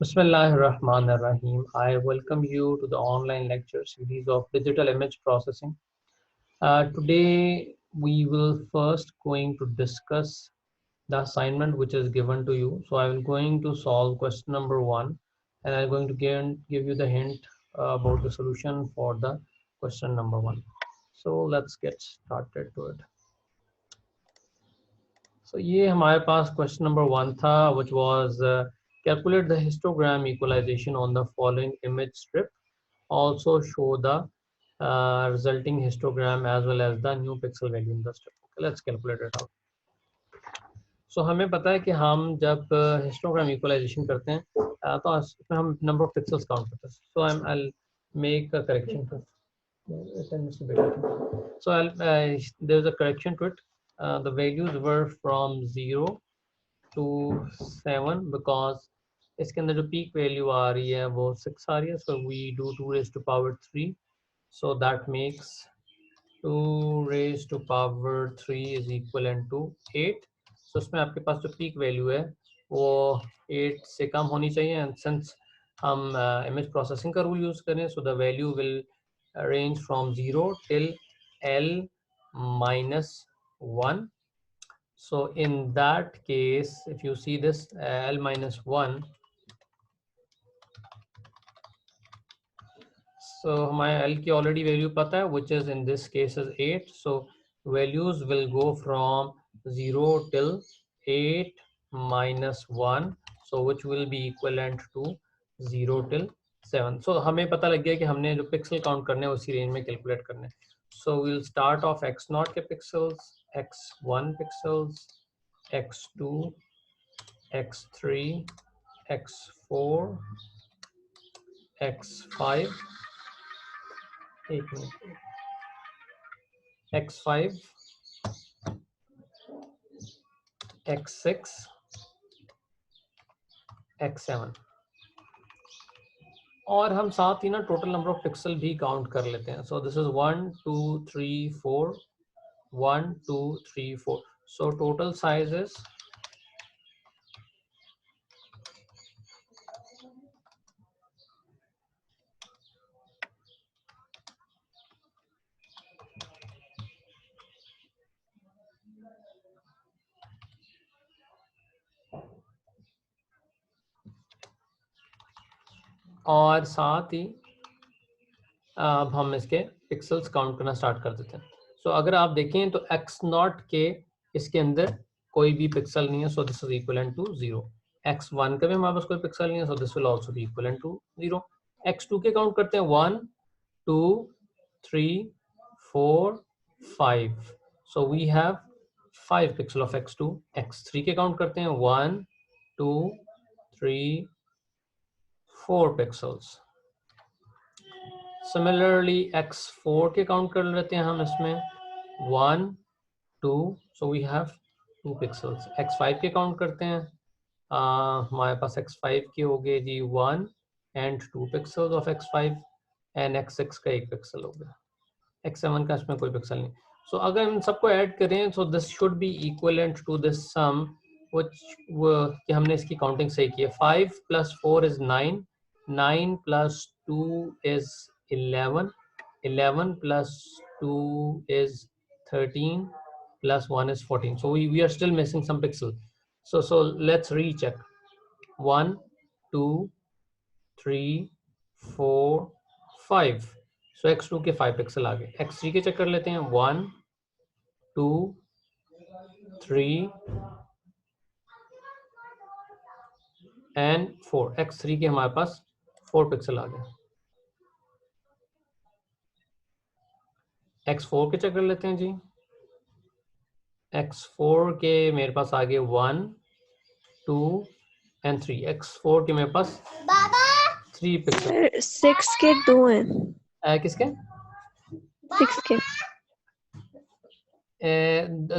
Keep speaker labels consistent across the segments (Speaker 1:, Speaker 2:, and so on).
Speaker 1: Bismillahirrahmanirrahim. I welcome you to the online lecture series of digital image processing. Today we will first going to discuss the assignment which is given to you. So I am going to solve question number 1 and I'm going to give you the hint about the solution for the question number 1. So let's get started to it. So ये हमारे पास question number 1 था, which was calculate the histogram equalization on the following image strip. Also show the resulting histogram as well as the new pixel value in the strip. Okay, let's calculate it out. So हमें पता है कि हम जब histogram equalization करते हैं तो इसमें हम number of pixels count करते हैं. So I'll make a correction to it. So there's a correction to it. The values were from 0 to 7 because इसके अंदर जो peak value आ रही है वो 6 आ रही है. So we do 2 raised to power 3. So that makes 2 raised to power 3 is equivalent to 8. So इसमें आपके पास जो peak value है वो 8 से कम होनी चाहिए. And since हम image processing का rule use करें, so the value will range from 0 till L minus 1. So in that case, if you see this L minus 1, so my L की already value पता है, which is in this case is 8. So values will go from 0 till 8 minus 1. So which will be equivalent to 0 till 7. So हमें पता लग गया कि हमने जो pixel count करने हैं उसी range में calculate करने हैं. So we'll start off x0 के pixels, x1 pixels, x2, x3, x4, x5, x5, x6, x7 और हम साथ ही ना टोटल नंबर ऑफ पिक्सल भी काउंट कर लेते हैं. सो this is 1 2 3 4 1 2 3 4. So total size is और साथ ही अब हम इसके पिक्सल्स काउंट करना स्टार्ट कर देते हैं. सो अगर आप देखें तो x0 के इसके अंदर कोई भी पिक्सल नहीं है. So this is equivalent to 0. x1 का भी हमारे पास कोई पिक्सल नहीं है. So this will also be equivalent to 0. x2 के काउंट करते हैं 1 2 3 4 5. So we have 5 pixel of x2. x3 के काउंट करते हैं 1 2 3 4 पिक्सल्स. Similarly, x4 के काउंट कर लेते हैं हम इसमें 1 2. So we have 2 pixels. x5 के काउंट करते हैं हमारे पास x5 के हो गए जी 1 and 2 pixels of x5 and x6 का 1 पिक्सल हो गया. x7 का इसमें कोई पिक्सल नहीं. So अगर हम सबको ऐड करें so this should be equivalent to this sum which कि हमने इसकी काउंटिंग सही की है. 5 plus 4 is 9. 9 plus 2 is 11. 11 plus 2 is 13 plus 1 is 14. So we are still missing some pixel. So let's recheck. 1 2 3 4 5. So x2 के 5 pixel आ गए. x3 के check कर लेते हैं 1 2 3 and 4. x3 के हमारे पास 4 पिक्सल आ गए. x4 के चेक कर लेते हैं जी. x4 के मेरे पास आ गए 1 2 and 3. x4 के मेरे पास 3 पिक्सल.
Speaker 2: 6 के 2 हैं.
Speaker 1: किसके
Speaker 2: 6 के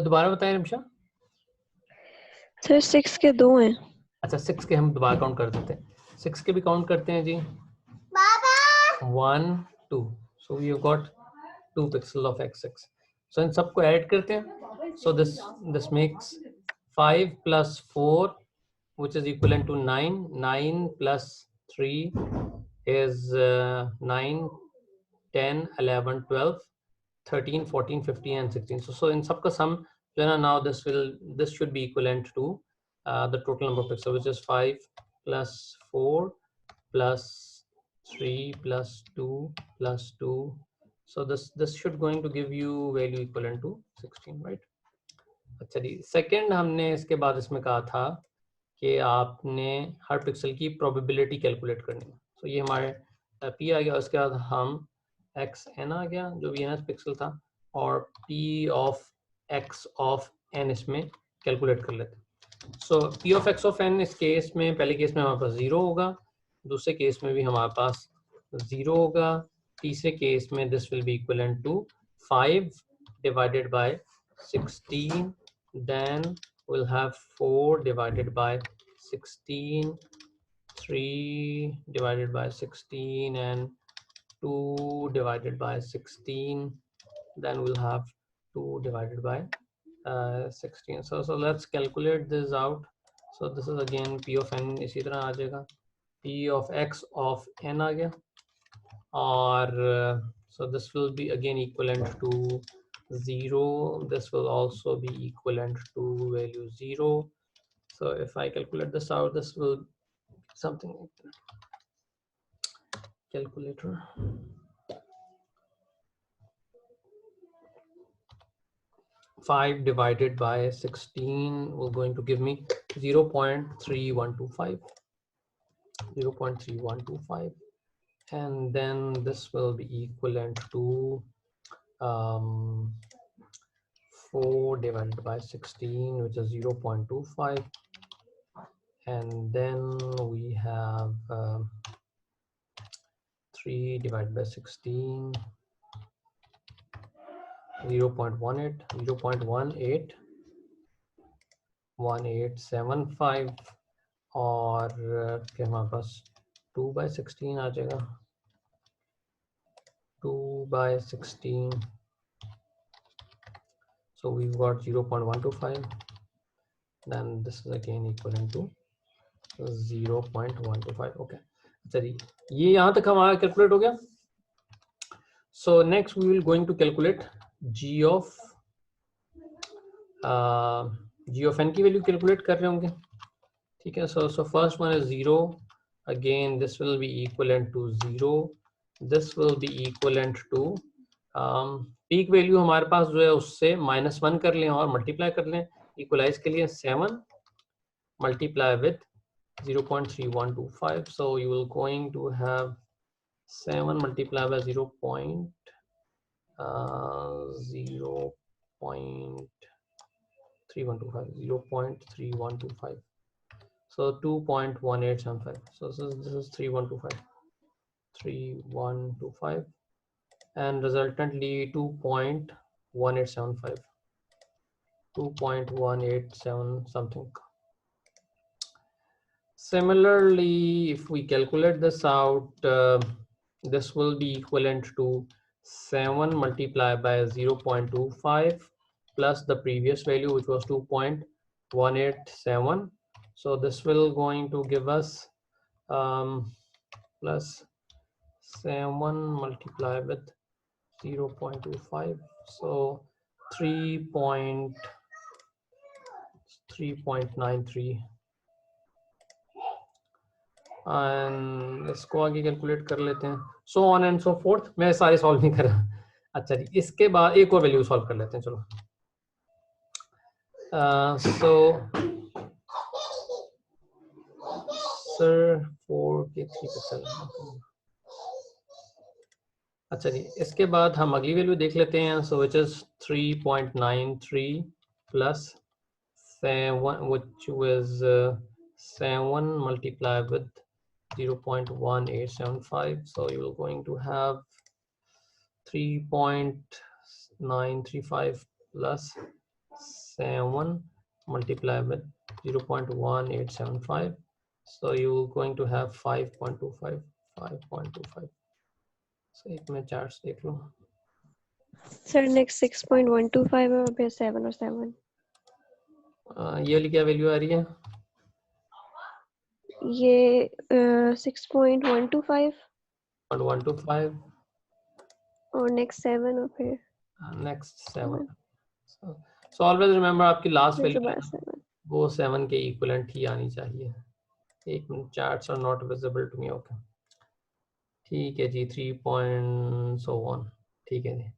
Speaker 1: दोबारा बताएं रिमशा.
Speaker 2: सर 6 के 2 हैं.
Speaker 1: अच्छा 6 के हम दोबारा काउंट कर देते हैं. 6 के भी काउंट करते हैं जी. 1 2. So we have got 2 pixels of x6. So इन सबको ऐड करते हैं. So this makes 5 plus 4 which is equivalent to 9. 9 plus 3 is 9, 10, 11, 12, 13, 14, 15 and 16. So in सबका sum जो है ना, now this should be equivalent to the total number of pixels, which is 5 plus 4 plus 3 plus 2 plus 2. So this should going to give you value equivalent to 16, right? अच्छा जी, second हमने इसके बाद इसमें कहा था कि आपने हर पिक्सल की प्रोबेबिलिटी कैलकुलेट करनी है. तो ये हमारे पी आ गया, उसके बाद हम एक्स एन आ गया जो वी एन एस पिक्सल था, और P of X of N इसमें कैलकुलेट कर लेते हैं. So P of X of N इस केस में, पहले केस में हमारे पास 0 होगा, दूसरे केस में भी हमारे पास 0 होगा, तीसरे केस में this will be equivalent to 5 divided by 16, then we'll have 4 divided by 16, 3 divided by 16 and 2 divided by 16, then we'll have 2 divided by 16. So let's calculate this out. So this is again p of n इसी तरह आ जाएगा, p of x of n आ गया, और so this will be again equivalent to 0. This will also be equivalent to value 0. So if I calculate this out, this will be something like that. Calculator. Five divided by 16 will going to give me 0.3125. 0.3125. And then this will be equivalent to 4 divided by 16, which is 0.25. And then we have 3 divided by 16, 0.18, 0.18, 1875, और फिर हमारे पास 2 by 16 आ जाएगा, 2 by 16. So we've got 0.125. Then this is again equivalent to 0.125. Okay, चलिए ये यहाँ तक हमारा calculate हो गया. So next we will going to calculate g of n की वैल्यू कैलकुलेट कर रहे होंगे, ठीक है. So first one is 0. Again this will be equivalent to 0. This will be equivalent to peak value हमारे पास जो है उससे -1 कर लें और मल्टीप्लाई कर लें. इक्वलाइज के लिए 7 multiply with 0.3125. So you will going to have 7 multiplied by 0.3125. So 2.1875. So this is 3125, and resultantly 2.1875, 2.187 something. Similarly, if we calculate this out, this will be equivalent to 7 multiplied by 0.25 plus the previous value, which was 2.187. So this will going to give us plus 7 multiplied with 0.25. So 3.93. And इसको आगे calculate कर लेते हैं. So on and so fourth. मैं सारे solve नहीं कर रहा. अच्छा जी, इसके बाद एक और वैल्यू सॉल्व कर लेते हैं. चलो सो सर 4 के 3 पिक्सल. अच्छा जी, इसके बाद हम अगली वैल्यू देख लेते हैं. So which is 3.93 plus 7, which was 7 multiplied with 0.1875. So you are going to have 3.935 plus 7 multiplied with 0.1875. So you are going to have 5.25. 5.25. So एक में चार्ट्स देख लो.
Speaker 2: सर नेक्स्ट 6.125 है और फिर 7 और 7.
Speaker 1: ये वाली क्या वैल्यू आ रही है?
Speaker 2: ये 6.125
Speaker 1: 125
Speaker 2: और नेक्स्ट 7 और फिर
Speaker 1: नेक्स्ट 7.
Speaker 2: 7
Speaker 1: So always remember आपकी लास्ट
Speaker 2: फिर
Speaker 1: वैल्यू
Speaker 2: दोबारा 7.
Speaker 1: वो 7 के इक्विवेलेंट ही आनी चाहिए. एक minute, charts are not visible to me. Okay, ठीक है जी. 3.1 ठीक है जी.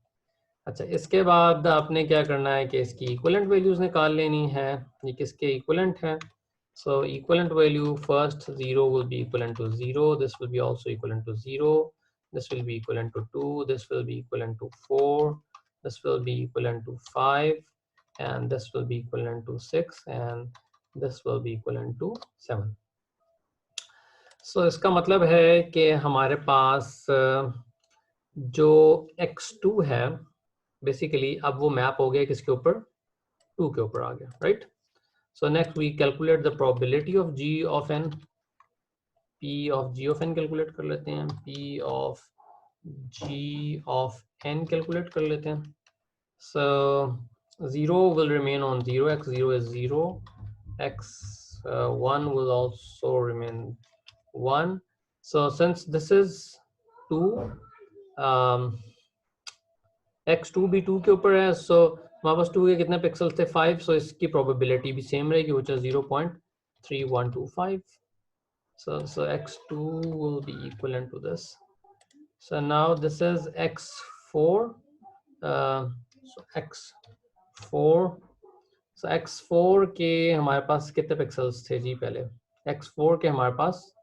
Speaker 1: अच्छा, इसके बाद आपने क्या करना है कि इसकी इक्विवेलेंट वैल्यूज निकाल लेनी है. ये किसके इक्विवेलेंट है? So equivalent value first 0 will be equivalent to 0. This will be also equivalent to 0. This will be equivalent to 2. This will be equivalent to 4. This will be equivalent to 5. And this will be equivalent to 6. And this will be equivalent to 7. So इसका मतलब है कि हमारे पास जो x2 है basically अब वो map हो गया किसके ऊपर? 2 के ऊपर आ गया, right? So next we calculate the probability of g of n. p of g of n calculate कर लेते हैं. p of g of n calculate कर लेते हैं. सो 0 will remain on 0. x0 is 0. x1 will also remain 1. So since this is 2, x2 भी 2 के ऊपर है, so हमारे पास 2 के कितने पिक्सल्स थे? 5. so इसकी प्रोबेबिलिटी भी सेम रहेगी, which is 0.3125. so x2 will be equivalent to this. So now this is x4. So x4. So x4 के हमारे पास कितने पिक्सल्स थे जी? पहले x4 के हमारे पास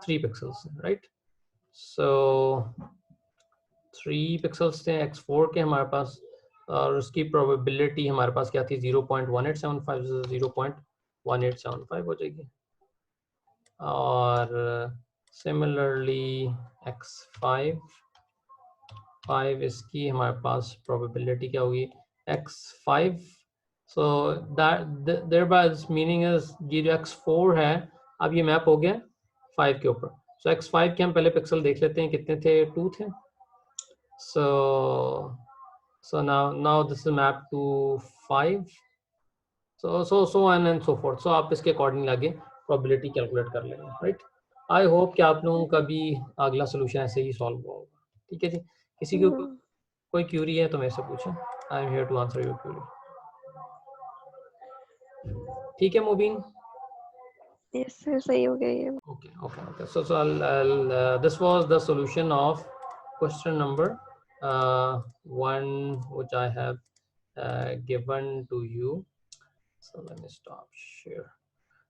Speaker 1: 3 पिक्सल्स, राइट? सो 3 पिक्सल्स थे x4 के हमारे पास, और उसकी प्रोबेबिलिटी हमारे पास क्या थी? 0.1875. 0.1875 हो जाएगी. और सिमिलरली x5 इसकी हमारे पास प्रोबेबिलिटी क्या होगी? x5. So that thereby meaning is ये जो x4 है अब ये मैप हो गया 5 के ऊपर. सो x5 के हम पहले पिक्सल देख लेते हैं कितने थे? 2 थे. So now this is mapped to 5. So on and so forth. So आप इसके अकॉर्डिंग आगे प्रोबेबिलिटी कैलकुलेट कर लेंगे, राइट? आई होप कि आप लोगों का भी अगला सोल्यूशन ऐसे ही सॉल्व हुआ होगा. ठीक है जी. किसी को कोई क्यूरी है तो मेरे से पूछें. I am here to answer your query. ठीक है मुबीन?
Speaker 2: यस सर, सही हो गया ये.
Speaker 1: Okay. So I'll this was the solution of question number 1, which I have given to you. So let me stop share.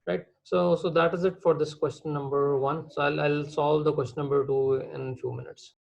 Speaker 1: Right. So that is it for this question number 1. So I'll solve the question number 2 in a few minutes.